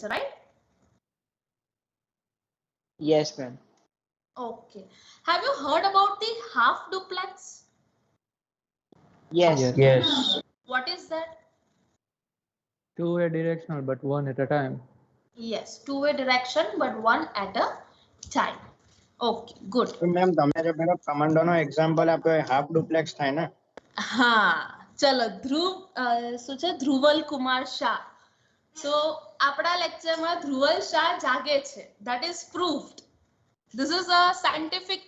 છે, right? Yes, ma'am. Okay. Have you heard about the half duplex? Yes. Yes. What is that? Two-way directional, but one at a time. Yes, two-way direction, but one at a time. Okay, good. Ma'am તમે જે પેલો કમાન્ડોનો example આપ્યો એ half duplex થાય ને? હા, ચલો શું છે ધ્રુવલ કુમાર શાહ. So આપણા લેક્ચરમાં ધ્રુવલ શાહ જાગે છે. That is proved. This is a scientific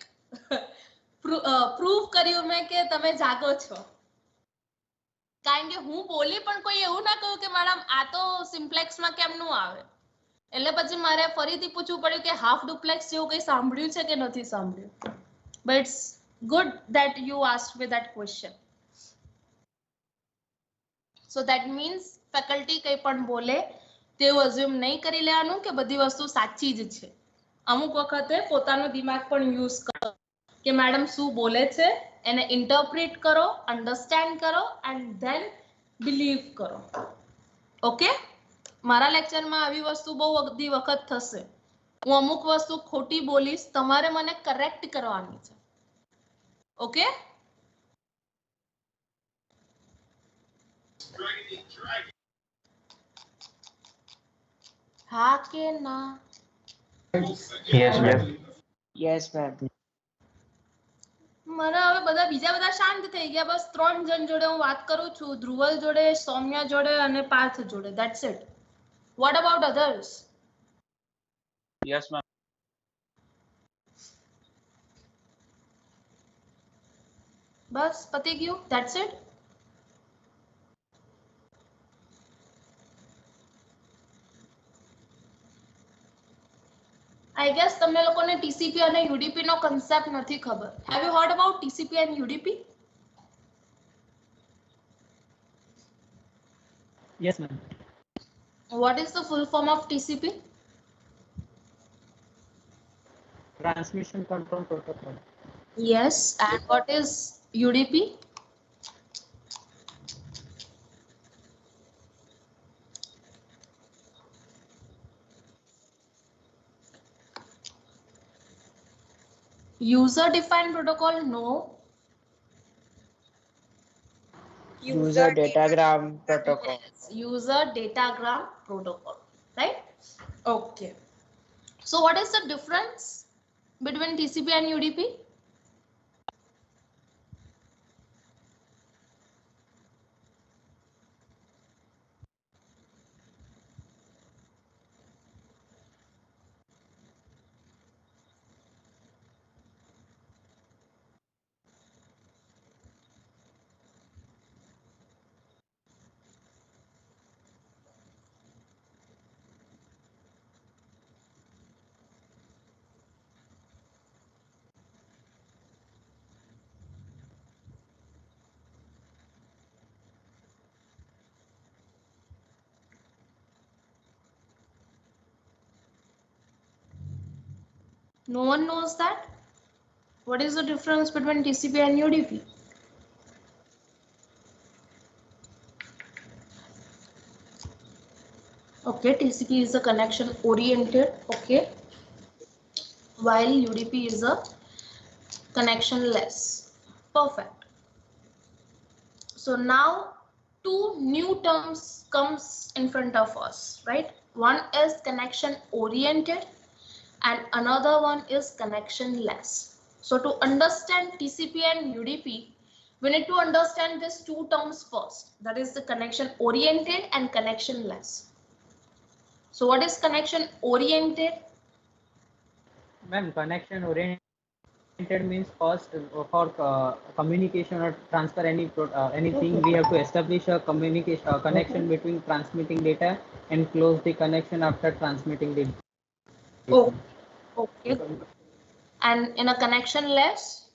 proof કર્યું મેં કે તમે જાગો છો. કારણ કે હું બોલી પણ કોઈ એવું ના કહ્યું કે મેડમ આ તો સિમ્પ્લેક્સમાં કેમનું આવે. એટલે પછી મારે ફરીથી પૂછવું પડ્યું કે હાફ ડુપ્લેક્સ જેવું કંઈ સાંભળ્યું છે કે નથી સાંભળ્યું. But it's good that you asked me that question. So that means faculty કંઈ પણ બોલે તેવું અઝ્યુમ નહીં કરી લેવાનું કે બધી વસ્તુ સાચી જ છે. અમુક વખતે પોતાનું દિમાગ પણ યુઝ કરો કે મેડમ શું બોલે છે એને ઇન્ટરપ્રિટ કરો, અન્ડરસ્ટેન્ડ કરો એન્ડ ધેન બિલીવ કરો. ઓકે, મારા લેક્ચરમાં આવી વસ્તુ બહુ બધી વખત થશે. હું અમુક વસ્તુ ખોટી બોલીશ, તમારે મને કરેક્ટ કરવાની છે. ઓકે, હા કે ના? Yes, ma'am. Yes, ma'am. મને હવે બીજા બધા શાંત થઈ ગયા. બસ 3 જણ જોડે હું વાત કરું છું, ધ્રુવલ જોડે, સૌમ્યા જોડે અને પાર્થ જોડે. That's it. What about others? Yes, ma'am. બસ પતી ગયું. That's it. I guess તમને લોકોને TCP અને UDP નો concept નથી ખબર. Have you heard about TCP and UDP? Yes, ma'am. What is the full form of TCP? Transmission Control Protocol. Yes. And what is UDP? User defined protocol? No. User datagram protocol. Yes, user datagram protocol, right? Okay. So what is the difference between TCP and UDP? No one knows that. What is the difference between TCP and UDP? Okay, TCP is a connection oriented, okay, while UDP is a connectionless. Perfect. So now two new terms comes in front of us, right? One is connection oriented and another one is connectionless. So to understand TCP and UDP, we need to understand these two terms first. That is the connection oriented and connectionless. So what is connection oriented? Ma'am, connection oriented means first for communication or transfer anything, we have to establish a communication connection between transmitting data and close the connection after transmitting the data. Oh, okay. And in a connectionless?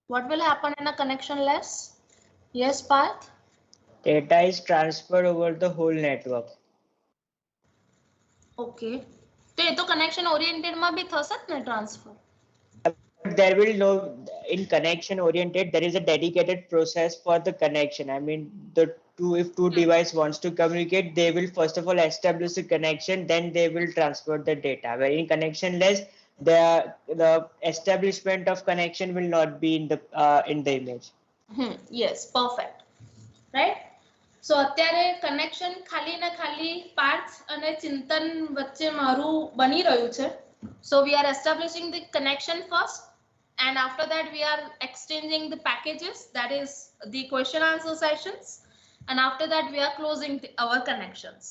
What will happen in a connectionless? Yes, Parth? Data is transferred over the whole network. Okay. તો એ તો connection oriented માં બી થશે જ ને transfer? There will no, in connection oriented, there is a dedicated process for the connection. I mean, if two device wants to communicate, they will first of all establish a connection, then they will transfer the data. Where in connectionless, the establishment of connection will not be in the image. Yes, perfect. Right? So અત્યારે connection ખાલી ને ખાલી પાર્થ અને ચિંતન વચ્ચે મારું બની રહ્યું છે. So we are establishing the connection first, and after that we are exchanging the packages, that is the question answer sessions, and after that we are closing our connections.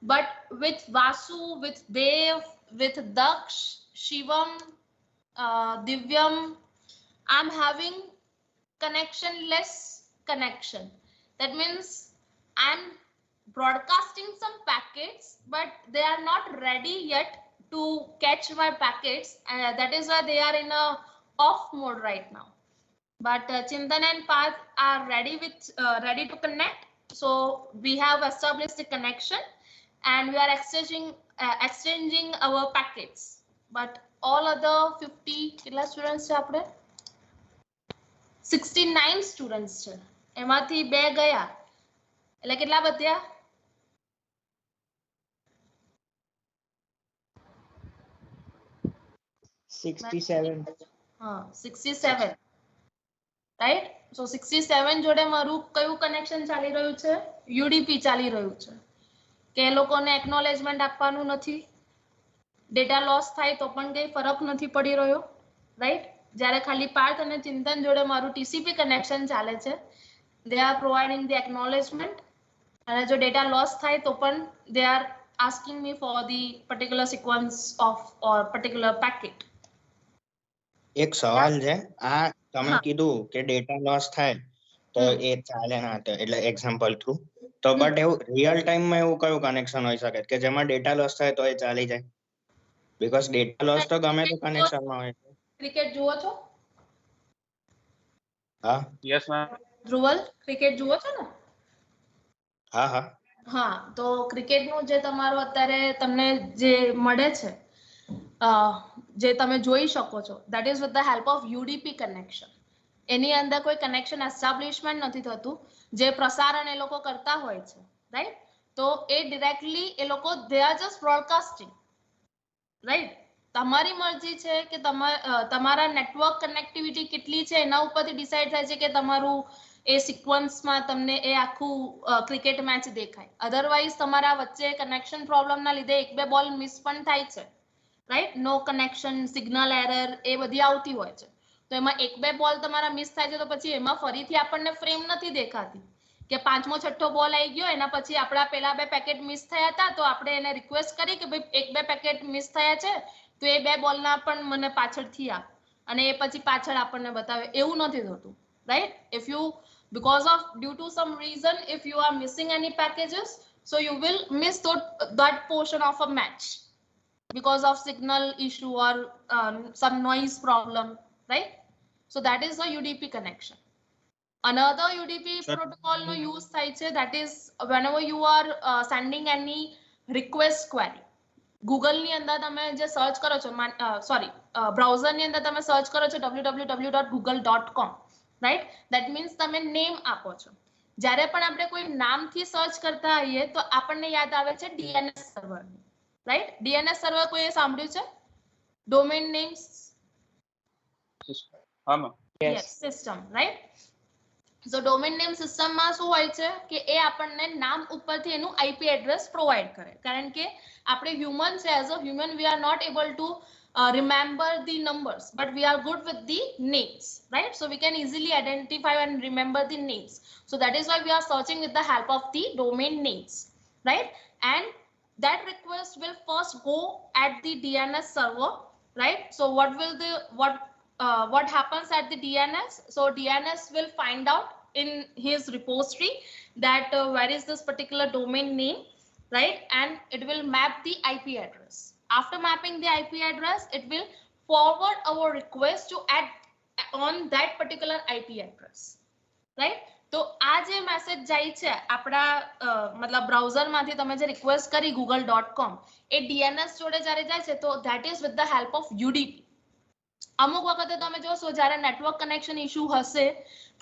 But with Vasu, with Dev, with Daksh, Shivam, Divyam, I'm having connectionless connection. That means I'm broadcasting some packets, but they are not ready yet to catch my packets. That is why they are in a off mode right now. But Chintan and Path are ready to connect. So we have established the connection and we are exchanging our packets. But all other 50 students છે આપણે 69 students છે, એમાંથી 2 ગયા, એટલે કેટલા વધ્યા? 67. હા 67, right. સો 67 જોડે મારું કયું કનેક્શન ચાલી રહ્યું છે? યુડીપી ચાલી રહ્યું છે, કે એ લોકોને એક્નોલેજમેન્ટ આપવાનું નથી, ડેટા લોસ થાય તો પણ કઈ ફરક નથી પડી રહ્યો, રાઈટ. જ્યારે ખાલી પાર્થ અને ચિંતન જોડે મારું ટીસીપી કનેક્શન ચાલે છે, they are providing the acknowledgement, અને જો ડેટા લોસ થાય તો પણ they are asking me for the particular sequence of or particular packet. એક સવાલ છે, આ તમે હા. કીધું કે ડેટા લોસ થાય તો એ ચાલે ના, એટલે એક્ઝામ્પલ થ્રુ તો બટ એવું રિયલ ટાઈમમાં એવું કયું કનેક્શન હોઈ શકે કે જેમાં ડેટા લોસ થાય તો એ ચાલી જાય? બીકોઝ ડેટા લોસ તો ગમે તે કનેક્શનમાં હોય. ક્રિકેટ જુઓ છો? હા Yes, ma'am. ધ્રુવલ, ક્રિકેટ જુઓ છો ને? હા હા હા, તો ક્રિકેટનું જે તમારું અત્યારે તમને જે મળે છે, જે તમે જોઈ શકો છો, that is with the help of UDP connection. એની અંદર કોઈ કનેક્શન એસ્ટાબ્લિશમેન્ટ નથી થતું, જે પ્રસારણ એ લોકો કરતા હોય છે, રાઈટ. તો એ ડિરેક્ટલી એ લોકો they are just broadcasting, right. તમારી મરજી છે કે તમારા નેટવર્ક કનેક્ટિવિટી કેટલી છે એના ઉપરથી ડિસાઈડ થાય છે કે તમારું એ સિક્વન્સમાં તમને એ આખું ક્રિકેટ મેચ દેખાય. અધરવાઇઝ તમારા વચ્ચે કનેક્શન પ્રોબ્લેમના લીધે 1-2 બોલ મિસ પણ થાય છે, રાઈટ. નો કનેક્શન, સિગ્નલ એરર એ બધી આવતી હોય છે. તો એમાં 1-2 બોલ તમારા મિસ થાય છે તો પછી એમાં ફરીથી આપણને ફ્રેમ નથી દેખાતી કે 5મો 6ઠ્ઠો બોલ આવી ગયો, એના પછી આપણા પેલા 2 પેકેટ મિસ થયા હતા, તો આપણે એને રિક્વેસ્ટ કરી કે ભાઈ 1-2 પેકેટ મિસ થયા છે તો એ 2 બોલના પણ મને પાછળથી આપ, અને એ પછી પાછળ આપણને બતાવે. એવું નથી થતું, right. If you, because of due to some reason, if you are missing any packages, so you will miss that portion of a match because of signal issue or some noise problem, right? So that is the UDP connection. Another UDP protocol no use થાય છે, that is whenever you are sending any request query. Google ની અંદર તમે જે search કરો છો, sorry browser ની અંદર તમે સર્ચ કરો છો www.google.com, રાઈટ. ધેટ મીન્સ તમે નેમ આપો છો. જ્યારે પણ આપણે કોઈ નામથી સર્ચ કરતા હોઈએ તો આપણને યાદ આવે છે DNS server, right. DNS server કોઈએ સાંભળ્યું છે? ડોમેન નેમ્સ હા, ma'am. Yes. System, right. So domain name સિસ્ટમમાં શું હોય છે કે એ આપણને નામ ઉપરથી એનું IP એડ્રેસ પ્રોવાઈડ કરે, કારણ કે આપણે હ્યુમન છે, as a human we are not able to remember the numbers, but we are good with the names, right? So we can easily identify and remember the names. So that is why we are searching with the help of the domain names, right? And that request will first go at the DNS server, right? So what happens at the DNS? So DNS will find out in his repository that where is this particular domain name, right? And it will map the IP address. After mapping the IP address, it will forward our request to add on that particular IP address, right? તો આ જે message જાય છે આપણા મતલબ બ્રાઉઝરમાંથી તમે જે request કરી google.com, એ DNS જોડે જ્યારે જાય છે તો that is with the help of UDP. અમુક વખતે તમે જોશો જ્યારે નેટવર્ક કનેક્શન ઇશ્યુ હશે,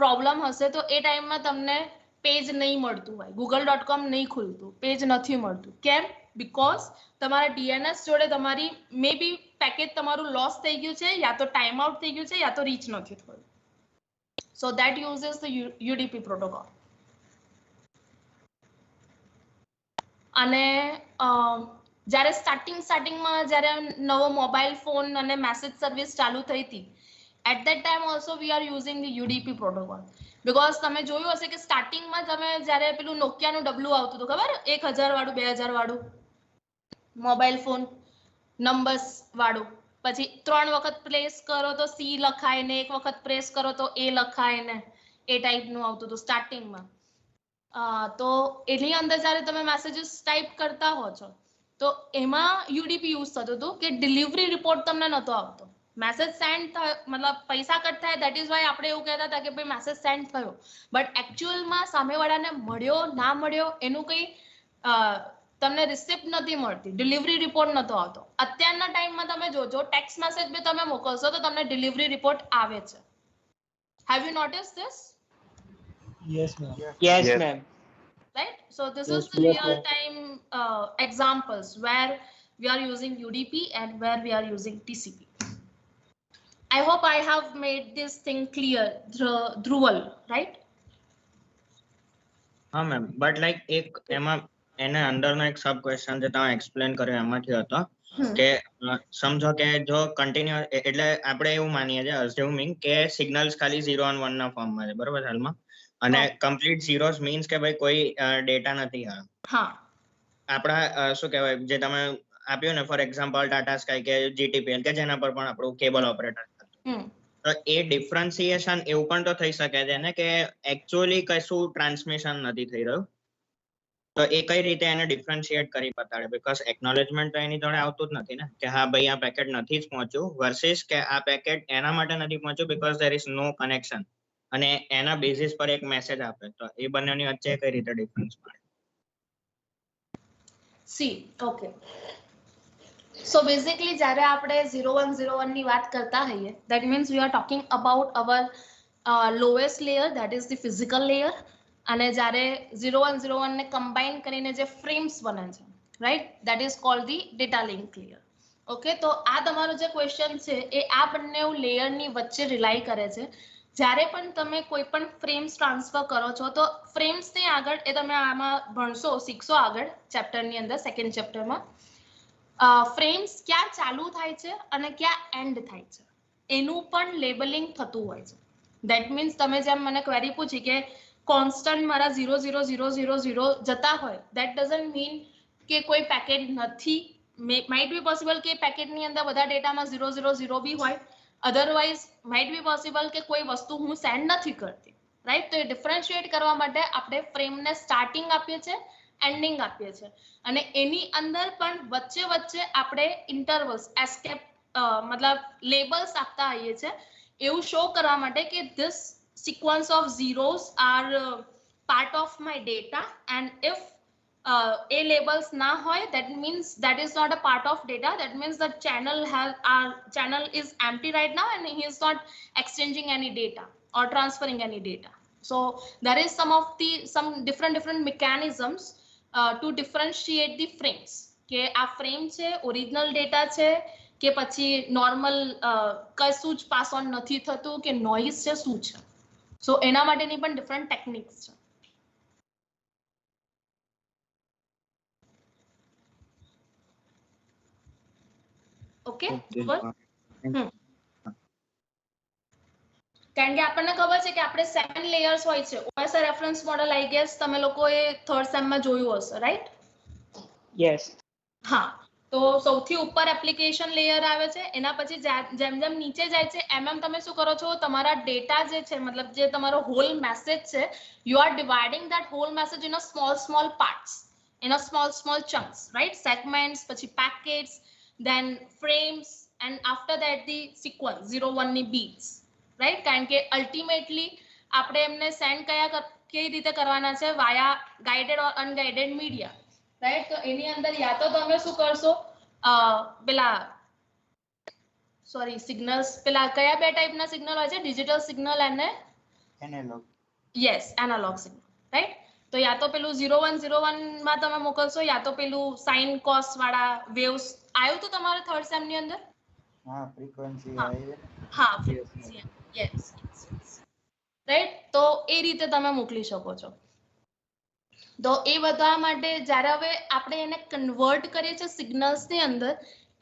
પ્રોબ્લેમ હશે, તો એ ટાઈમમાં તમને પેજ નહીં મળતું હોય, google.com નહીં ખુલતું, પેજ નથી મળતું. કેમ? બીકોઝ તમારા DNS જોડે તમારી મે બી પેકેજ તમારું લોસ થઈ ગયું છે, યા તો ટાઈમ આઉટ થઈ ગયું છે, યા તો રીચ નથી થયું. So that uses the UDP protocol. અને જ્યારે સ્ટાર્ટિંગમાં જ્યારે નવો મોબાઈલ ફોન અને મેસેજ સર્વિસ ચાલુ થઈ હતી, at that time also we are using the UDP protocol. Because તમે જોયું હશે કે સ્ટાર્ટિંગમાં તમે જ્યારે પેલું નોકિયાનું ડબલું આવતું હતું, ખબર 1000 વાળું, 2000 વાળું મોબાઈલ ફોન નંબર્સ વાળું, પછી 3 વખત પ્રેસ કરો તો C લખાય ને, 1 વખત પ્રેસ કરો તો A લખાય ને, એ ટાઈપનું આવતું હતું સ્ટાર્ટિંગમાં. તો એની અંદર જ્યારે તમે મેસેજીસ ટાઈપ કરતા હો છો તો એમાં UDP યુઝ થતું હતું કે ડિલિવરી રિપોર્ટ તમને નહોતો આવતો. મેસેજ સેન્ડ થાય, મતલબ પૈસા કટ થાય, દેટ ઇઝ વાય આપણે એવું કહેતા હતા કે ભાઈ મેસેજ સેન્ડ થયો, બટ એકચ્યુઅલમાં સામેવાળાને મળ્યો ના મળ્યો એનું કંઈ તમને રિસિપ્ટ નથી મળતી, ડિલિવરી રિપોર્ટ નહોતો આવતો. અત્યારના ટાઈમમાં તમે જોજો, ટેક્સ્ટ મેસેજ બી તમે મોકલશો તો તમને ડિલિવરી રિપોર્ટ આવે છે. Have you notice this? Yes, ma'am. Yes, ma'am. Right? So this Yes, is the yes, real-time examples where we are using UDP and where we are using TCP. I hope I have made this thing clear, Dhruval, right? હા ma'am, but like એક એમાં એને અંદરનો એક સબ question જે તમે explain કર્યો એમાંથી હતો કે સમજો કે જો કન્ટિન્યુ, એટલે આપણે એવું માનીએ છીએ અઝ્યુમિંગ કે સિગ્નલ્સ ખાલી 0 અને 1 ના ફોર્મમાં છે, બરોબર હાલમાં, અને કમ્પ્લીટ ઝીરોસ મીન્સ કે ભાઈ કોઈ ડેટા નથી આવ્યો. હા, આપણા શું કહેવાય, જે તમે આપ્યું ને ફોર એક્ઝામ્પલ ટાટા સ્કાય કે GTPL કે જેના પર પણ આપણું કેબલ ઓપરેટર હતું, તો એ ડિફરન્સિએશન એવું પણ તો થઈ શકે છે ને કે એકચ્યુઅલી કશું ટ્રાન્સમિશન નથી થઈ રહ્યું, તો એ કઈ રીતે એને ડિફરન્શિએટ કરી બતાડે? બીકોઝ એકનોલેજમેન્ટ તો એની જોડે આવતું જ નથી ને કે હા ભાઈ આ પેકેટ નથી જ પહોંચ્યું, વર્સિસ કે આ પેકેટ એના માટે નથી પહોંચ્યું because there is no connection, અને એના બેઝિસ પર એક મેસેજ આપે, તો એ બંનેની વચ્ચે કઈ રીતે ડિફરન્સ પડે? સી ઓકે, સો બેઝિકલી જ્યારે આપણે 0101 ની વાત કરતા હોઈએ, that means we are talking about our lowest layer, that is the physical layer. અને જ્યારે 0101 ને કમ્બાઈન કરીને જે ફ્રેમ્સ બને છે, right, that is called the data link layer. Okay, તો આ તમારો જે ક્વેશ્ચન છે એ આ બંને લેયરની વચ્ચે રિલાય કરે છે. જ્યારે પણ તમે કોઈ પણ ફ્રેમ્સ ટ્રાન્સફર કરો છો તો ફ્રેમ્સની આગળ, એ તમે આમાં ભણશો, શીખશો આગળ ચેપ્ટરની અંદર, સેકન્ડ ચેપ્ટરમાં, ફ્રેમ્સ ક્યાં ચાલુ થાય છે અને ક્યાં એન્ડ થાય છે એનું પણ લેબલિંગ થતું હોય છે. ધેટ મીન્સ તમે જેમ મને ક્વેરી પૂછી કે કોન્સ્ટન્ટ મારા 00000 જતા હોય, ધેટ ડઝન્ટ મીન કે કોઈ પેકેટ નથી. માઇટ બી પોસિબલ કે પેકેટની અંદર બધા ડેટામાં 000 બી હોય, અધરવાઇઝ માઇટ બી પોસિબલ કે કોઈ વસ્તુ હું સેન્ડ નથી કરતી, રાઈટ. તો એ ડિફરન્શિએટ કરવા માટે આપણે ફ્રેમને સ્ટાર્ટિંગ આપીએ છીએ, એન્ડિંગ આપીએ છીએ, અને એની અંદર પણ વચ્ચે વચ્ચે આપણે ઇન્ટરવલ્સ, એસ્કેપ, મતલબ લેબલ્સ આપતા હોઈએ છીએ, એવું શો કરવા માટે કે this sequence of zeros are part of my data, and if a labels na hoy, that means that is not a part of data, that means the channel is empty right now and he is not exchanging any data or transferring any data. So there is some different mechanisms to differentiate the frames, કે આ frame છે, original data છે કે પછી normal કશું જ pass on નથી થતું કે નોઇઝ છે, શું છે. સો એના માટેની પણ ડિફરન્ટ ટેકનિક્સ છે. ઓકે, કારણ કે આપણને ખબર છે કે આપણે 7 લેયર્સ હોય છે. OSI reference model I guess તમે લોકોએ થર્ડ સેમમાં જોયું હશે, રાઈટ? Yes. હા, તો સૌથી ઉપર એપ્લિકેશન લેયર આવે છે, એના પછી જેમ જેમ નીચે જાય છે એમ તમે શું કરો છો, તમારા ડેટા જે છે, મતલબ જે તમારો હોલ મેસેજ છે, you are dividing that whole message in a small parts, in a small chunks, right? Segments, પછી packets, then frames, and after that the sequence 01 ની beats, right? કારણ કે અલ્ટિમેટલી આપણે એમને સેન્ડ કઈ રીતે કરવાના છે, વાયા ગાઇડેડ ઓર અનગાઇડેડ મીડિયા, રાઈટ. તો એની અંદર યા તો તમે શું કરશો, પેલા સોરી સિગ્નલ્સ પેલા કયા બે ટાઈપના સિગ્નલ હોય છે? ડિજિટલ સિગ્નલ અને analog. Yes analog signal, right? તો યા તો પેલું 0101 માં તમે મોકલશો યા તો પેલું સાઇન કોસ વાળા વેવ્સ આવ્યું તો તમારે થર્ડ સેમ ની અંદર? હા, ફ્રીક્વન્સી હા. આવી છે ને. હા Yes, યસ રાઈટ, તો એ રીતે તમે મોકલી શકો છો. તો એ બધા માટે જ્યારે હવે આપણે એને કન્વર્ટ કરીએ છીએ સિગ્નલ્સ ની અંદર,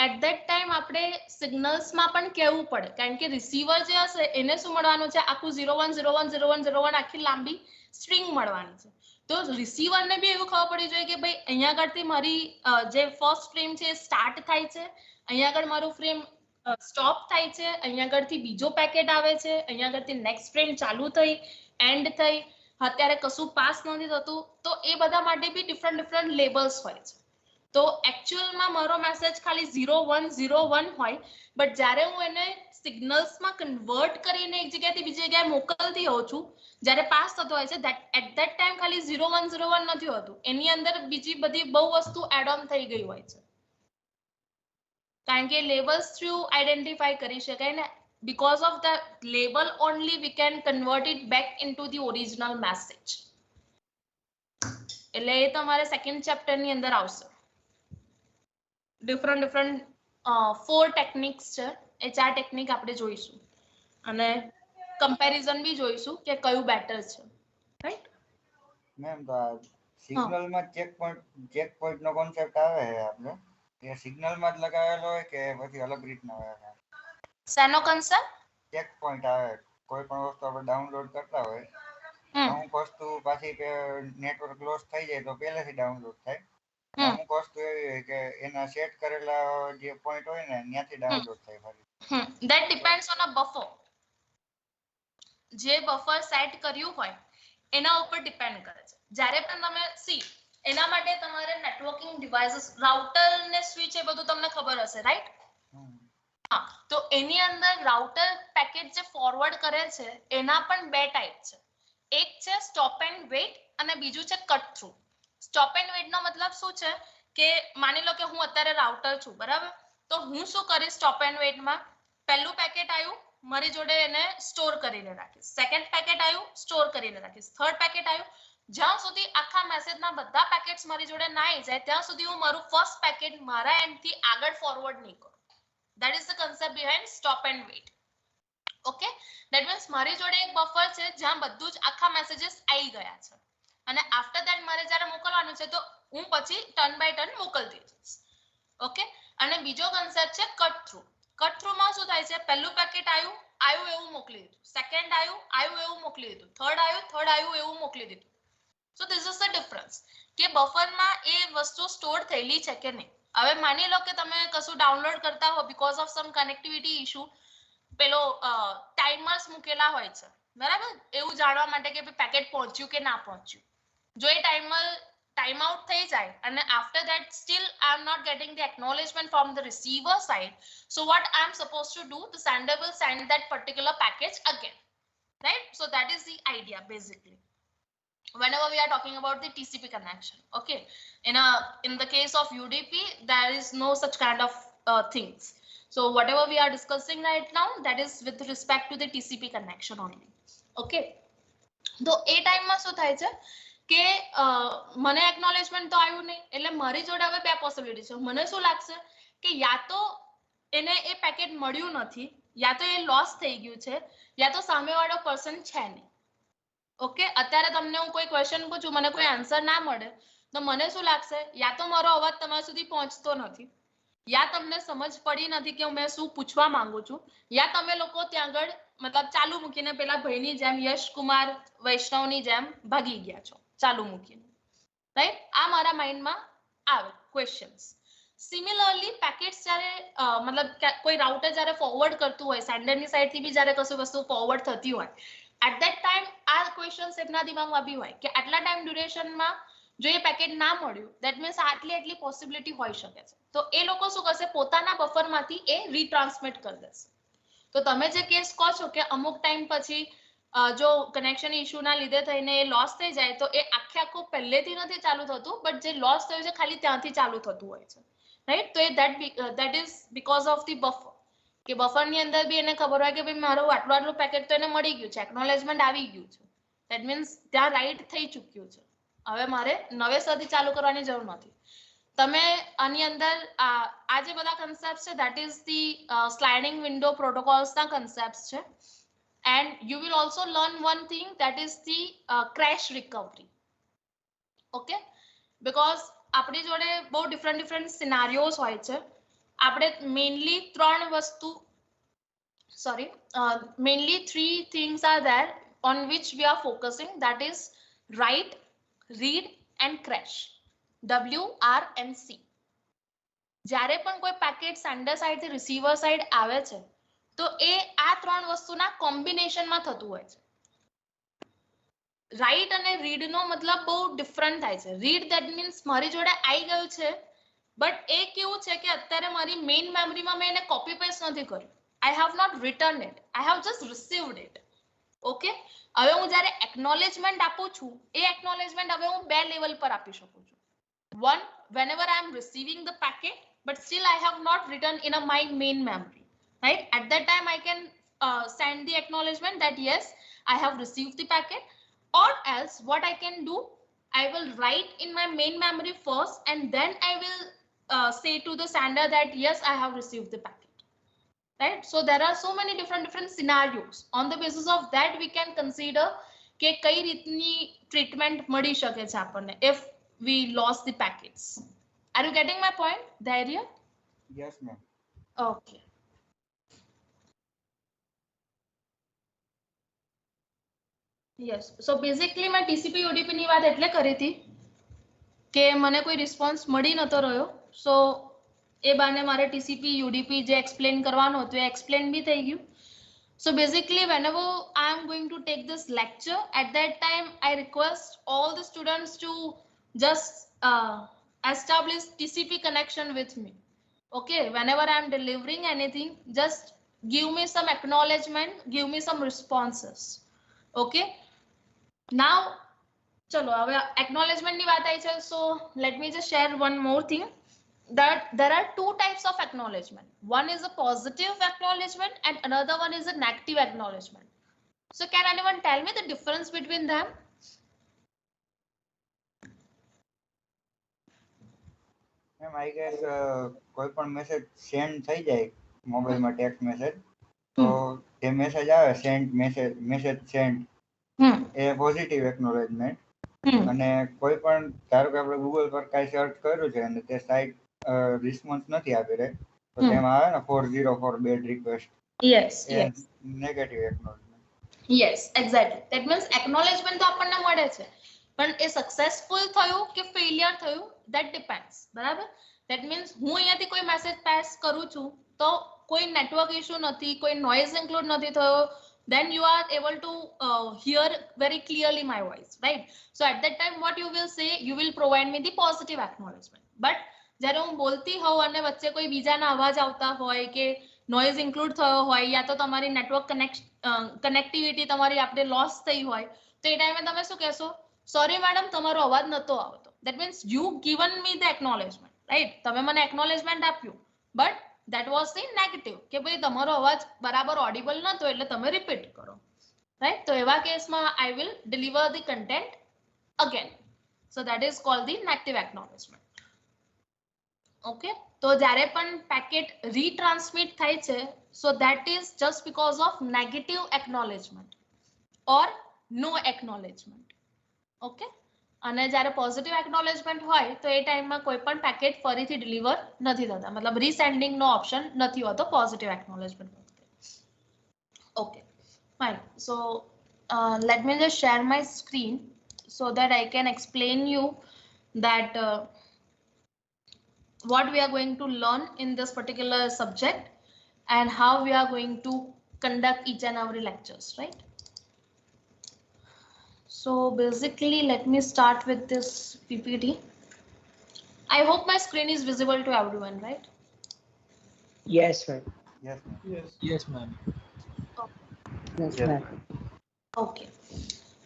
એટ ધેટ ટાઈમ આપણે સિગ્નલ્સ માં પણ કહેવું પડે, કારણ કે રિસીવર જે હશે એને શું મળવાનું છે? આખું 01010101 આખી લાંબી સ્ટ્રિંગ મળવાની છે. તો રિસીવર ને બી એવું ખબર પડી જોઈએ કે ભાઈ અહીંયા આગળથી મારી જે ફર્સ્ટ ફ્રેમ છે સ્ટાર્ટ થાય છે, અહીંયા આગળ મારું ફ્રેમ સ્ટોપ થાય છે, અહીંયા આગળથી બીજો પેકેટ આવે છે, અહીંયા આગળથી નેક્સ્ટ ફ્રેમ ચાલુ થઈ, એન્ડ થઈ, અત્યારે કશું પાસ નથી થતું. તો એ બધા માટે બી ડિફરન્ટ લેબલ્સ હોય છે. તો એકચ્યુઅલમાં મારો મેસેજ ખાલી 0101 હોય, બટ જ્યારે હું એને સિગ્નલ્સમાં કન્વર્ટ કરીને એક જગ્યાએથી બીજી જગ્યાએ મોકલતી હોઉં છું, જ્યારે પાસ થતો હોય છે, એટ ધેટ ટાઈમ ખાલી 0101 નથી હોતું, એની અંદર બીજી બધી બહુ વસ્તુ એડ ઓન થઈ ગઈ હોય છે. કારણ કે લેબલ્સ થ્રુ આઈડેન્ટિફાઈ કરી શકાય ને, because of the label only we can convert it back into the original message. એટલે એ તમારે સેકન્ડ ચેપ્ટર ની અંદર આવશે. ડિફરન્ટ 4 ટેકનિક્સ છે, એ 4 ટેકનિક આપણે જોઈશું અને કમ્પેરિઝન બી જોઈશું કે કયું બેટર છે, રાઈટ? મેમ તો આ સિગ્નલ માં ચેક પોઈન્ટ નો કોન્સેપ્ટ આવે છે આપણે, એ સિગ્નલ માં જ લગાવેલો હોય કે પછી અલગ રીતના હોય છે? શેનો કન્સેપ્ટ? ચેક પોઈન્ટ આવે, કોઈ પણ વસ્તુ આપણે ડાઉનલોડ કરતા હોય, અમુક વસ્તુ પાછી નેટવર્ક લોસ થઈ જાય તો પહેલેથી ડાઉનલોડ થાય, અમુક વસ્તુ એવી હોય કે એના સેટ કરેલા જે પોઈન્ટ હોય ને ત્યાંથી ડાઉનલોડ થાય ફરી. that depends on a buffer. જે બફર સેટ કર્યું હોય એના ઉપર ડિપેન્ડ કરે છે. જ્યારે પણ તમે સી એના માટે તમારે નેટવર્કિંગ ડિવાઇસીસ, રાઉટર ને સ્વિચ એ બધું તમને ખબર હશે, રાઈટ? હા, તો એની અંદર રાઉટર પેકેટ જે ફોરવર્ડ કરે છે એના પણ બે ટાઈપ છે. એક છે સ્ટોપ એન્ડ વેટ અને બીજું છે cut through. Stop and wait નો મતલબ શું છે કે માની લો કે હું અત્યારે રાઉટર છું, બરાબર? તો હું શું કરીશ સ્ટોપ એન્ડ વેટમાં, પહેલું પેકેટ આવ્યું મારી જોડે એને સ્ટોર કરીને રાખીશ, સેકન્ડ પેકેટ આવ્યું સ્ટોર કરીને રાખીશ, થર્ડ પેકેટ આવ્યું, જ્યાં સુધી આખા મેસેજના બધા પેકેટ્સ મારી જોડે ના આવી જાય ત્યાં સુધી હું મારું ફર્સ્ટ પેકેટ મારા એન્ડથી આગળ ફોરવર્ડ નહીં કરું. That is the concept behind stop and wait. Okay, that means મારી જોડે એક બફર છે જ્યાં બધું જ આખા મેસેजेस આવી ગયા છે અને આફ્ટર ધેટ મારે જ્યારે મોકલવાનું છે તો હું પછી ટર્ન બાય ટર્ન મોકલતી જઈશ. ઓકે, અને બીજો કન્સેપ્ટ છે કટ થ્રુ. કટ થ્રુ માં શું થાય છે? પહેલું પેકેટ આવ્યું એવું મોકલી દીધું, સેકન્ડ આવ્યું એવું મોકલી દીધું, થર્ડ આવ્યું એવું મોકલી દીધું. So this is the difference કે બફરમાં એ વસ્તુ સ્ટોર થયેલી છે કે નહીં. હવે માની લો કે તમે કશું ડાઉનલોડ કરતા હો, because of sum connectivity issue પેલો ટાઈમર્સ મૂકેલા હોય છે, બરાબર? એવું જાણવા માટે કે પેકેટ પહોંચ્યું કે ના પહોંચ્યું. જો એ ટાઈમર ટાઈમ આઉટ થઈ જાય અને after that still I am not getting the acknowledgement from the receiver side, so what I am supposed to do, the sender will send that particular package again, right? So that is the idea basically whenever we are talking about the TCP connection. Okay, in the case of UDP there is no such kind of things. So whatever we are discussing right now, that is with respect to the TCP connection only. Okay, તો એ ટાઈમમાં શું થાય છે કે મને acknowledgement તો આવ્યું નહીં, એટલે મારી જોડે હવે બે પોસિબિલિટી છે. મને શું લાગશે કે યા તો એને એ પેકેટ મળ્યું નથી, યા તો એ લોસ થઈ ગયું છે, યા તો સામેવાળો પર્સન છે નહીં. ઓકે, અત્યારે તમને હું કોઈ ક્વેશ્ચન પૂછું, મને કોઈ આન્સર ના મળે તો મને શું લાગશે? યા તો મારો અવાજ તમારા સુધી પહોંચતો નથી, યા તમને સમજ પડી નથી કે મેં શું પૂછવા માંગુ છું, યા તમે લોકો ત્યાં આગળ મતલબ ચાલુ મૂકીને પેલા ભાઈની જેમ યશ કુમાર વૈષ્ણવની જેમ ભાગી ગયા છો ચાલુ મૂકીને, રાઈટ? આ મારા માઇન્ડમાં આવે ક્વેશ્ચન્સ. સિમિલરલી પેકેટ્સ જ્યારે મતલબ કોઈ રાઉટર જ્યારે ફોરવર્ડ કરતું હોય, સેન્ડરની સાઈડથી બી જ્યારે કશું વસ્તુ ફોરવર્ડ થતી હોય, એટ ધેટ ટાઈમ આ ક્વેશ્ચન્સ એમના દિમાગમાં બી હોય કે આટલા ટાઈમ ડ્યુરેશનમાં જો એ પેકેટ ના મળ્યું, ધેટ મીન્સ આટલી પોસિબિલિટી હોઈ શકે છે. તો એ લોકો શું કરશે? પોતાના બફરમાંથી એ રીટ્રાન્સમિટ કરી દેશે. તો તમે જે કેસ કહો છો કે અમુક ટાઈમ પછી જો કનેક્શન ઇશ્યુના લીધે થઈને એ લોસ થઈ જાય તો એ આખું પહેલેથી નથી ચાલુ થતું, બટ જે લોસ થયું છે ખાલી ત્યાંથી ચાલુ થતું હોય છે, રાઈટ? તો એ that is because of the buffer. કે બફરની અંદર બી એને ખબર હોય કે ભાઈ મારું આટલું પેકેટ તો એને મળી ગયું છે, એક્નોલેજમેન્ટ આવી ગયું છે. ધેટ મીન્સ ત્યાં રાઈટ થઈ ચૂક્યું છે. હવે મારે નવેસરથી ચાલુ કરવાની જરૂર નથી. તમે આની અંદર આ જે બધા કન્સેપ્ટ છે that is the sliding window પ્રોટોકોલ્સના કન્સેપ્ટ છે. And you will also learn one thing, that is the crash recovery. Okay, because આપણી જોડે બહુ different scenarios હોય છે. આપણે mainly mainly 3 things are there on which we are focusing, that is write, read and crash. WRMC. જ્યારે પણ કોઈ packet sender side થી રિસીવર સાઇડ આવે છે તો એ આ 3 વસ્તુના કોમ્બિનેશનમાં થતું હોય છે. રાઈટ અને રીડ નો મતલબ બહુ ડિફરન્ટ થાય છે. રીડ ધેટ મીન્સ મારી જોડે આવી ગયું છે, બટ એ કેવું છે કે અત્યારે મારી મેઇન મેમરીમાં મેં એને કોપી પેસ્ટ નથી કર્યું. I have not return it, I have just received it. Okay, હવે હું જ્યારે એક્નોલેજમેન્ટ આપું છું, એ એક્નોલેજમેન્ટ હવે હું 2 લેવલ પર આપી શકું છું. One, whenever I am receiving the packet, but still I have not written in my main memory. Right, at that time I can send the acknowledgement that yes, I have received the packet, or else what I can do, I will write in my main memory first and then I will say to the sender that yes, I have received the packet. Right, so there are so many different scenarios. On the basis of that we can consider કે કઈ રીતની treatment મળી શકે છે આપણને if we lost the packets. Are you getting my point, Dhairya? Yes, ma'am. Okay. Yes, so basically मैं TCP UDP ની વાત એટલે કરી હતી કે મને કોઈ રિસ્પોન્સ મળી નતો રહ્યો, so એ બાને મારે TCP UDP જે એક્સપ્લેન કરવાનો હતો એ એક્સપ્લેન બી થઈ ગયું. So basically whenever I am going to take this lecture, at that time I request all the students to just establish TCP connection with me. Okay, whenever I am delivering anything, just give me some acknowledgement, give me some responses. Okay, now chalo હવે acknowledgement ની વાત આવી છે, so let me just share one more thing, that there are 2 types of acknowledgement. One is a positive acknowledgement and another one is a negative acknowledgement. So can anyone tell me the difference between them? Ma'am, I guess કોઈ પણ message send થઈ જાય મોબાઈલમાં text message, તો જે message આવે message send એ positive acknowledgement. અને કોઈ પણ ધારો કે આપણે ગૂગલ પર કાંઈ સર્ચ કર્યું છે અને તે સાઇટ રિસ્પોન્સ નથી આપી રહી, તો તેમાં આવે ને 404 bad request. Yes, yes. Negative acknowledgement. Yes, exactly. That means acknowledgement તો આપણને મળે છે, પણ એ સક્સેસફુલ થયું કે ફેલિયર થયું, that depends. બરાબર? That means હું અહીંયાથી કોઈ મેસેજ પાસ કરું છું તો કોઈ નેટવર્ક ઇશ્યુ નથી, કોઈ નોઇઝ ઇન્ક્લુડ નથી થયો, then you are able to hear very clearly my voice, right? So at that time what you will say, you will provide me the positive acknowledgement. But જ્યારે હું બોલતી હોઉં અને વચ્ચે કોઈ બીજાના અવાજ આવતા હોય કે નોઇઝ ઇન્ક્લુડ થયો હોય, યા તો તમારી નેટવર્ક કનેક્ટિવિટી તમારી આપણે લોસ થઈ હોય, તો એ ટાઈમે તમે શું કહેશો? સોરી મેડમ, તમારો અવાજ નતો આવતો. That means you given me the acknowledgement, right? તમે મને acknowledgement આપ્યું, but that was the negative કે ભાઈ તમારો અવાજ બરાબર ઓડિબલ નતો એટલે તમે રિપીટ કરો, right? તો એવા કેસમાં I will deliver the content again. So that is called the negative acknowledgement. Okay, તો જ્યારે પણ પેકેટ રીટ્રાન્સમિટ થાય છે, so that is just because of negative acknowledgement or no acknowledgement. Okay, અને જ્યારે પોઝિટિવ એક્નોલેજમેન્ટ હોય તો એ ટાઈમમાં કોઈ પણ પેકેટ ફરીથી ડિલિવર નથી થતા, મતલબ રીસેન્ડિંગ નો ઓપ્શન નથી હોતો પોઝિટિવ એક્નોલેજમેન્ટ વખતે. Okay, fine. So let me just share my screen so that I can explain you that what we are going to learn in this particular subject and how we are going to conduct each and every lectures, right? So basically, let me start with this PPT. I hope my screen is visible to everyone, right? Yes, ma'am. Yes, ma'am. Yes, ma'am. Yes, ma'am. Okay.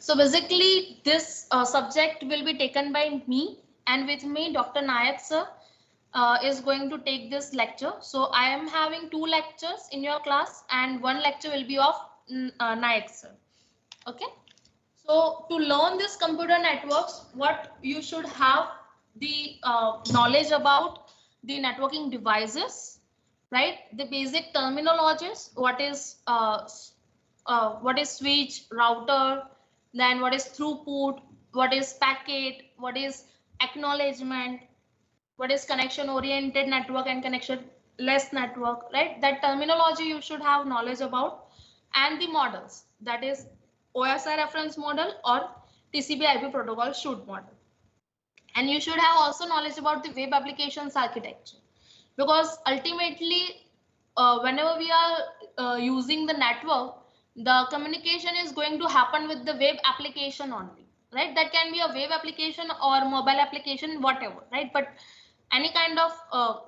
So basically, this subject will be taken by me and with me, Dr. Nayak sir. is going to take this lecture. So I am having 2 lectures in your class and 1 lecture will be of NIAX, sir. Okay. So to learn this computer networks, what you should have the knowledge about the networking devices, right? The basic terminologies, what is switch, router, then what is throughput, what is packet, what is acknowledgement, what is connection oriented network and connection less network, right? That terminology you should have knowledge about, and the models, that is OSI reference model or TCP IP protocol should model. And you should have also knowledge about the web applications architecture, because ultimately whenever we are using the network, the communication is going to happen with the web application only, right? That can be a web application or mobile application, whatever, right? But any kind of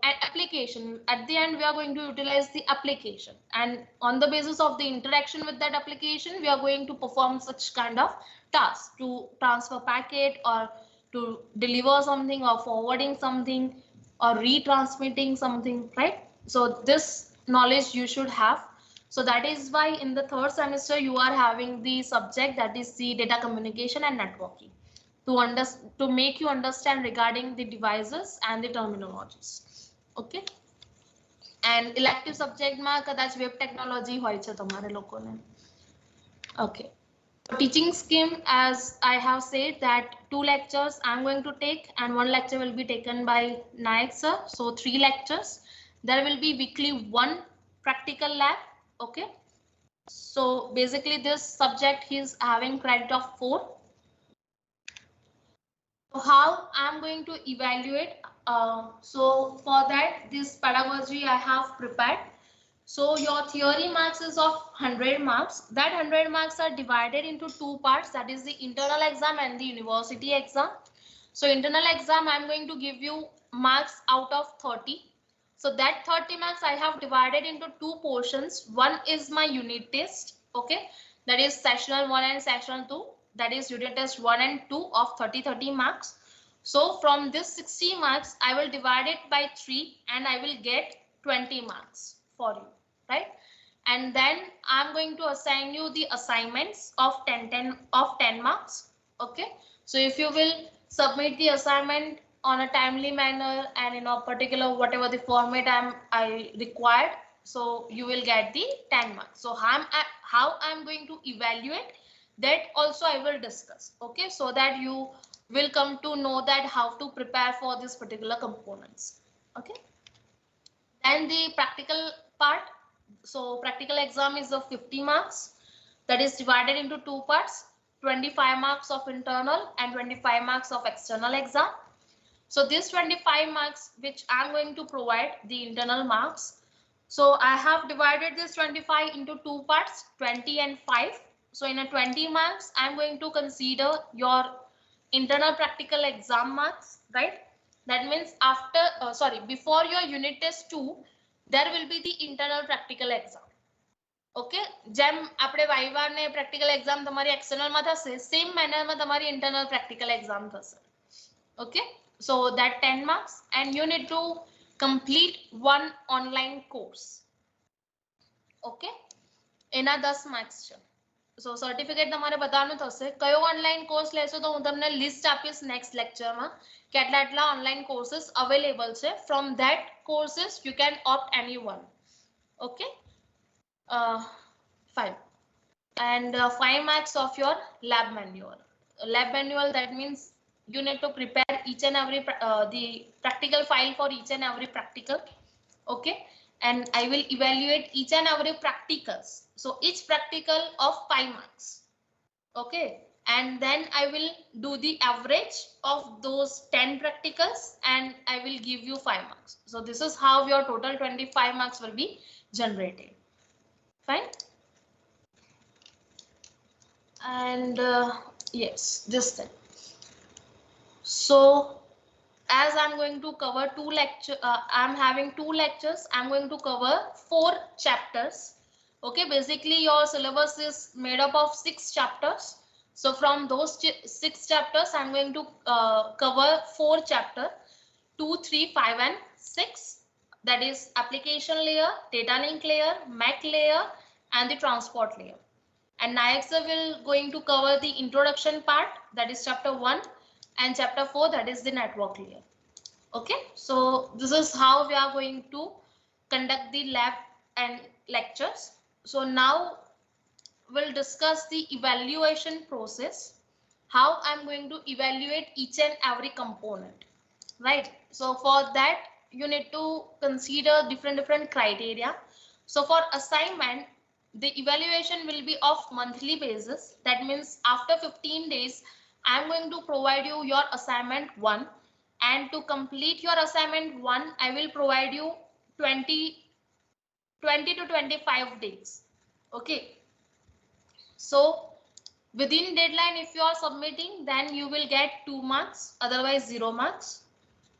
application, at the end we are going to utilize the application, and on the basis of the interaction with that application we are going to perform such kind of tasks to transfer packet or to deliver something or forwarding something or retransmitting something, right? So this knowledge you should have. So that is why in the 3rd semester you are having the subject that is the data communication and networking, to make you understand regarding the devices and the terminologies. Okay. And elective subject ma kadach web technology hoy છે તમારે લોકોને. Okay. Teaching scheme, as I have said, that 2 lectures I'm going to take and 1 lecture will be taken by Nayak sir. So 3 lectures. There will be weekly 1 practical lab. Okay. So basically this subject is having credit of 4. How I'm going to evaluate? So for that, this pedagogy I have prepared. So your theory marks is of 100 marks. That 100 marks are divided into 2 parts, that is the internal exam and the university exam. So internal exam I'm going to give you marks out of 30. So that 30 marks I have divided into 2 portions. One is my unit test, okay, that is sessional 1 and sessional 2, that is unit test 1 and 2 of 30 marks. So from this 60 marks I will divide it by 3 and I will get 20 marks for you, right? And then I'm going to assign you the assignments of 10 marks. Okay, so if you will submit the assignment on a timely manner and in a particular whatever the format I required, so you will get the 10 marks. So how I'm going to evaluate, that also I will discuss. Okay, so that you will come to know that how to prepare for this particular components. Okay, then the practical part. So practical exam is of 50 marks, that is divided into 2 parts, 25 marks of internal and 25 marks of external exam. So this 25 marks which I'm going to provide the internal marks, so I have divided this 25 into 2 parts, 20 and 5. So in a 20 marks I'm going to consider your internal practical exam marks, right? That means after before your unit test 2 there will be the internal practical exam. Okay, જેમ આપણે viva ને practical exam તમારી external માં થશે, same manner માં તમારી internal practical exam થશે. Okay, so that 10 marks and you need to complete 1 online course. Okay, એના 10 marks છે. So certificate તમારે બધાનું થશે. કયો ઓનલાઈન કોર્સ લેશો તો હું તમને લિસ્ટ આપીશ નેક્સ્ટ લેક્ચરમાં કે આટલા ઓનલાઈન કોર્सेस અવેલેબલ છે. From that courses you can opt any one. Okay, 5 and 5 marks of your lab manual. Lab manual, that means you need to prepare each and every the practical file for each and every practical. Okay, and I will evaluate each and every practicals. So each practical of 5 marks. Okay, and then I will do the average of those 10 practicals and I will give you 5 marks. So this is how your total 25 marks will be generated. Fine. And yes, this thing. So as I'm going to cover 2 lectures, I'm having 2 lectures, I'm going to cover 4 chapters. Okay, basically your syllabus is made up of 6 chapters. So from those 6 chapters I'm going to cover 4 chapters. 2, 3, 5 and 6. That is application layer, data link layer, MAC layer and the transport layer. And next will going to cover the introduction part, that is chapter 1, and chapter 4, that is the network layer. Okay, so this is how we are going to conduct the lab and lectures. So now we'll discuss the evaluation process, how I'm going to evaluate each and every component, right? So for that you need to consider different criteria. So for assignment, the evaluation will be of monthly basis. That means after 15 days I'm going to provide you your assignment 1, and to complete your assignment 1 I will provide you 20 to 25 days. Okay, so within deadline if you are submitting, then you will get 2 marks, otherwise 0 marks.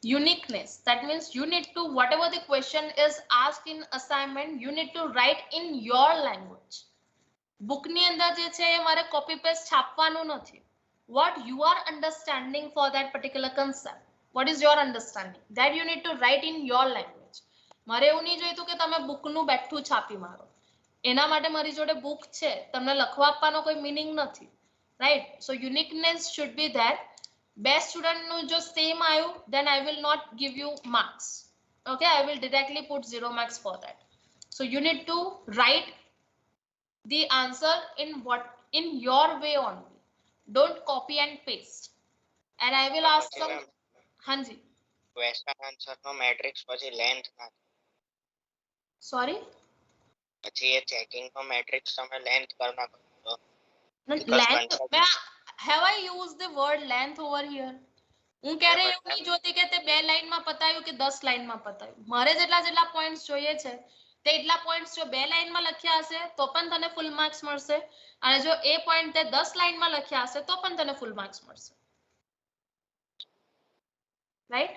Uniqueness, that means you need to, whatever the question is asked in assignment, you need to write in your language. Book ની અંદર જે છે એ મારે copy paste છાપવાનું નથી. What you are understanding for that particular concept, what is your understanding, that you need to write in your language. મારે એવું નહીં જોઈતું કે તમે book નું બેઠું છાપી મારો. એના માટે મારી જોડે book છે, તમને લખવા આપવાનો કોઈ meaning નથી, right? So uniqueness should be there. Best student નું જો same આયું, then I will not give you marks. Okay, I will directly put 0 marks for that. So you need to write the answer in your way only. Don't copy and paste. And I will ask some. Hanji. Question answer no matrix પછી length ના. Sorry. પછી એ checking નો matrix તમે length કરના કરો. Length. Have I used the word length over here? હું ક્યારે એવું નહીં જોતી કે તે 2 લાઈનમાં પતાયું કે 10 લાઈનમાં પતાયું. મારે જેટલા પોઈન્ટ્સ જોઈએ છે તે એટલા પોઈન્ટ્સ જો 2 લાઈનમાં લખ્યા હશે તો પણ તને ફૂલ માર્ક્સ મળશે, અને જો એ પોઈન્ટ તે 10 લાઈનમાં લખ્યા હશે તો પણ તને ફૂલ માર્ક્સ મળશે, right?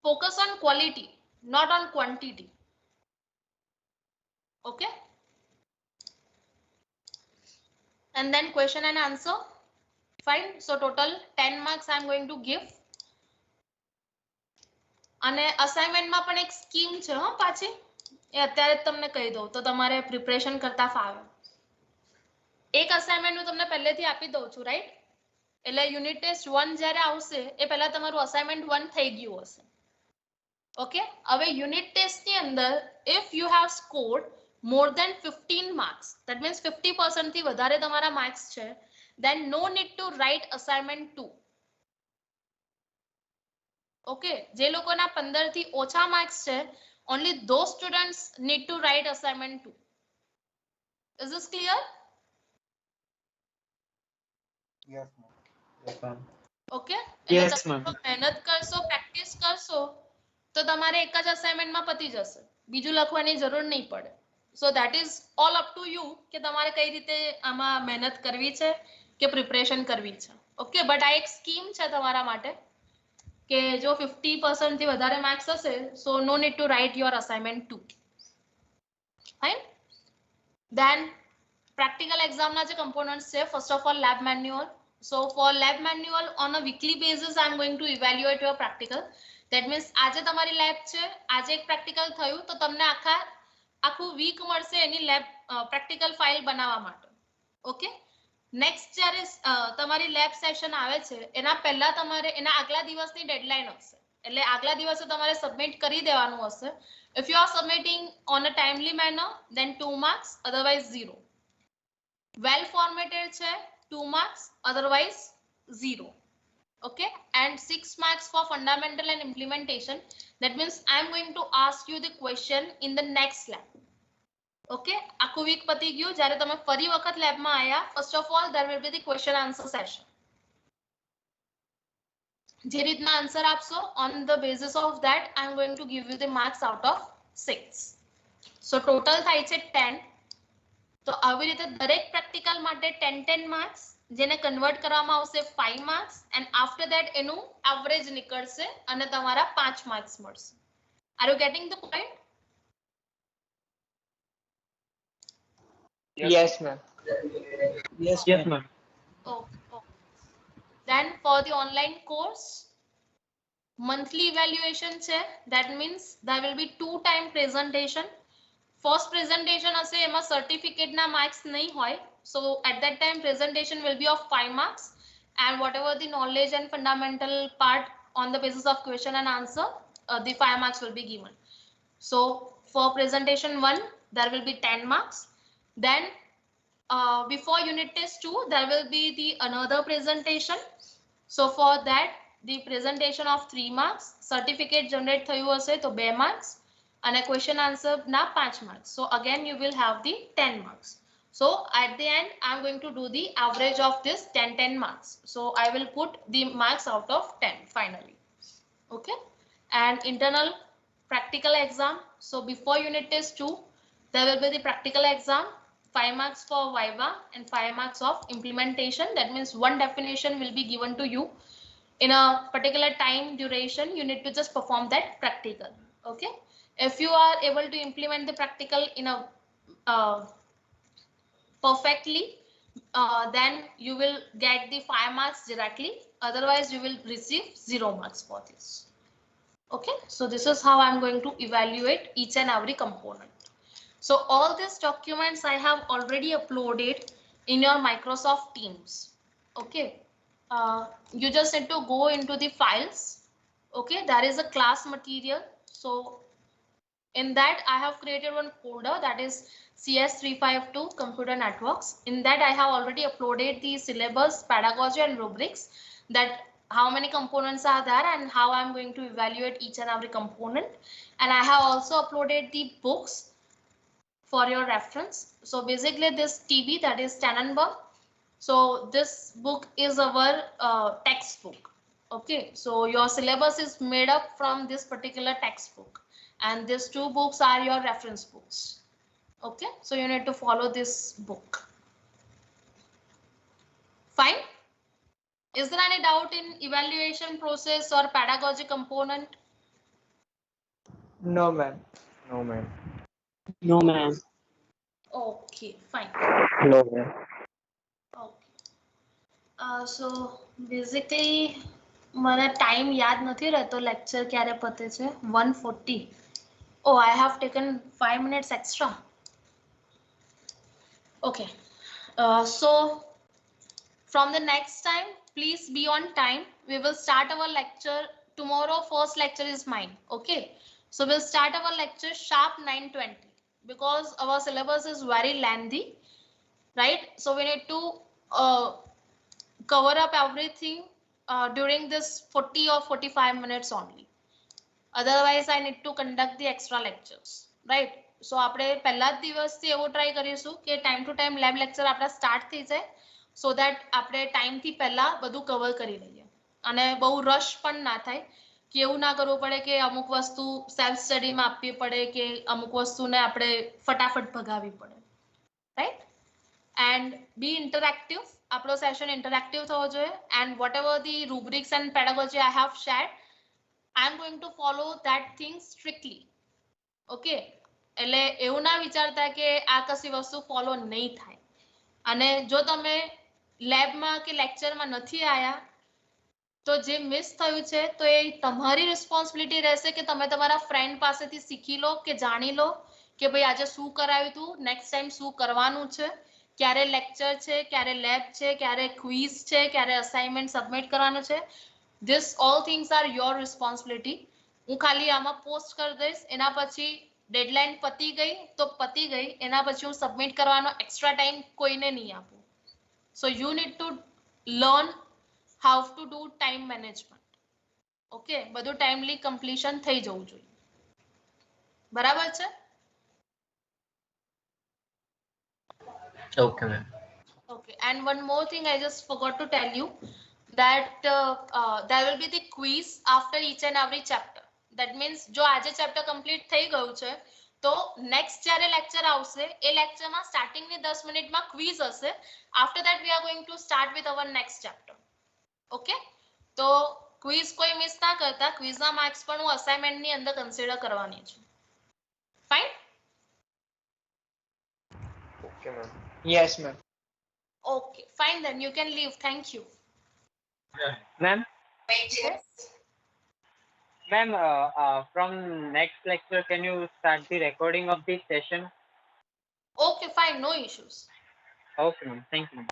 Focus on quality, not on quantity. Okay, and then question and answer. Fine. So total 10 marks I am going to give. અને અસાઇનમેન્ટમાં પણ એક સ્કીમ છે હો પાછી, એ અત્યારે તમને કહી દઉં તો તમારે પ્રિપરેશન કરતા ફાવે. એક અસાઇનમેન્ટ હું તમને પહેલેથી આપી દઉં છું, રાઈટ? એટલે યુનિટ ટેસ્ટ 1 જ્યારે આવશે એ પહેલા તમારું અસાઇનમેન્ટ 1 થઈ ગયું હશે. ઓકે, હવે યુનિટ ટેસ્ટની અંદર if you have scored more than 15 marks, that means 50% થી વધારે તમારા માર્ક્સ છે, then no need to write assignment 2. Okay, જે લોકોના 15 થી ઓછા માર્ક્સ છે, only those students need to write assignment 2. Is this clear? Yes, ma'am. Yes, ma'am. Okay, Yes, ma'am. મહેનત કરશો, પ્રેક્ટિસ કરશો તો તમારે એક જ અસાઇનમેન્ટમાં પતી જશે, બીજું લખવાની જરૂર નહીં પડે. So that is all up to you કે તમારે કઈ રીતે આમાં મહેનત કરવી છે કે પ્રિપરેશન કરવી છે. ઓકે, બટ આ એક સ્કીમ છે તમારા માટે કે જો 50% થી વધારે માર્ક્સ હશે, so no need to write your assignment 2. Fine. Then practical exam ના જે components છે, first of all lab manual. So for lab manual on a weekly basis I am going to evaluate your practical. That means આજે તમારી lab છે, આજે એક practical થયું તો તમને આખું વીક મળશે એની લેબ પ્રેક્ટિકલ ફાઇલ બનાવવા માટે. ઓકે, નેક્સ્ટ જ્યારે તમારી લેબ સેશન આવે છે એના પહેલા તમારે એના આગલા દિવસની ડેડલાઇન હશે, એટલે આગલા દિવસે તમારે સબમિટ કરી દેવાનું હશે. If you are submitting on a timely manner, then 2 marks, otherwise 0. Well formatted છે 2 marks, otherwise 0. Okay, and 6 marks for fundamental and implementation. That means I am going to ask you the question in the next lab. Okay, આખું week પતી ગયું, જ્યારે તમે ફરી વખત લેબમાં આયા, first of all there will be the question answer session. જે રીતના આન્સર આપશો, on the basis of that I am going to give you the marks out of 6. So total થાય છે 10. તો આવી રીતે દરેક પ્રેક્ટિકલ માટે 10 marks, જેને કન્વર્ટ કરવામાં આવશે 5 marks, and after that એનું એવરેજ નીકળશે અને તમારા 5 marks મળશે. Are you getting the point? Yes, ma'am. Yes, ma'am. Then for the online course, monthly evaluation છે. That means there will be 2 time presentation. First presentation હશે એમાં certificate ના marks નહીં હોય. So at that time presentation will be of 5 marks, and whatever the knowledge and fundamental part on the basis of question and answer, the 5 marks will be given. So for presentation 1 there will be 10 marks. Then before unit test 2 there will be the another presentation. So for that the presentation of 3 marks, certificate generate થયું હશે તો 2 marks, and a question answer na 5 marks. So again you will have the 10 marks. So at the end I'm going to do the average of this 10 marks. So I will put the marks out of 10 finally. Okay. And internal practical exam. So before unit test 2 there will be the practical exam, 5 marks for viva and 5 marks of implementation. That means one definition will be given to you in a particular time duration. You need to just perform that practical. Okay. If you are able to implement the practical in a perfectly, then you will get the 5 marks directly. Otherwise you will receive 0 marks for this. Okay. So this is how I'm going to evaluate each and every component. So all these documents I have already uploaded in your Microsoft Teams. Okay. You just need to go into the files. Okay. There is a class material. So in that I have created one folder, that is CS352 computer networks. In that I have already uploaded the syllabus, pedagogy and rubrics, that how many components are there and how I'm going to evaluate each and every component. And I have also uploaded the books for your reference. So basically this TB, that is Tannenbaum. So this book is our textbook. Okay. So your syllabus is made up from this particular textbook, and these 2 books are your reference books. Okay. So you need to follow this book. Fine. Is there any doubt in evaluation process or pedagogy component? No, ma'am. No, ma'am. No, ma'am. Okay, fine. No, ma'am. Okay. So basically મને time યાદ નથી રહેતો lecture ક્યારે પતે છે. 1:40. Oh, I have taken 5 minutes extra. Okay. So from the next time, please be on time. We will start our lecture tomorrow. First lecture is mine. Okay. So we'll start our lecture sharp 9:20 because our syllabus is very lengthy, right? So we need to cover up everything during this 40 or 45 minutes only. Otherwise I need to conduct the extra lectures, right? So આપણે પહેલા જ દિવસથી એવો try કરીશું કે time to time lab lecture આપણા start થઈ જાય, so that આપણે ટાઈમથી પહેલા બધું કવર કરી લઈએ અને બહુ રશ પણ ના થાય, કે એવું ના કરવું પડે કે અમુક વસ્તુ સેલ્ફ સ્ટડીમાં આપવી પડે કે અમુક વસ્તુને આપણે ફટાફટ ભગાવી પડે, right? And be interactive. આપણો સેશન ઇન્ટરેક્ટિવ થવો જોઈએ, and whatever the rubrics and pedagogy I have shared, I am going to follow that thing strictly. Okay. એટલે એવું ના વિચારતા કે આ કશી વસ્તુ ફોલો નહીં થાય. અને જો તમે લેબમાં કે લેક્ચરમાં નથી આયા તો જે મિસ થયું છે તો એ તમારી રિસ્પોન્સિબિલિટી રહેશે કે તમે તમારા ફ્રેન્ડ પાસેથી શીખી લો કે જાણી લો કે ભાઈ આજે શું કરાવ્યું હતું, નેક્સ્ટ ટાઈમ શું કરવાનું છે, ક્યારે લેક્ચર છે, ક્યારે લેબ છે, ક્યારે ક્વિઝ છે, ક્યારે અસાઇનમેન્ટ સબમિટ કરવાનું છે. This all things are your responsibility. હું ખાલી આમાં પોસ્ટ કરી દઈશ, એના પછી ડેડલાઇન પતી ગઈ તો પતી ગઈ, એના પછી હું સબમિટ કરવાનો એક્સ્ટ્રા ટાઈમ કોઈને નહીં આપું. So you need to learn how to do time management. Okay, બધું ટાઈમલી કમ્પ્લીશન થઈ જવું જોઈએ. બરાબર છે? Okay, ma'am. Okay, and one more thing I just forgot to tell you, that there will be the quiz after each and every chapter. That means જો આજે chapter complete થઈ ગયું છે તો નેક્સ્ટ જ્યારે લેક્ચર આવશે એ લેક્ચરમાં સ્ટાર્ટિંગની 10 મિનિટમાં ક્વિઝ હશે. After that we are going to start with our next chapter. Okay, તો ક્વિઝ કોઈ મિસ ના કરતા, ક્વિઝના માર્ક્સ પણ હું અસાઇનમેન્ટની અંદર કન્સિડર કરવાની છું. Fine? Okay, ma'am. Yes, ma'am. Okay, fine then you can leave. Thank you. Ma'am, Yes. ma'am, from next lecture, can you start the recording of this session? Okay, fine, no issues. Okay, ma'am. Thank you.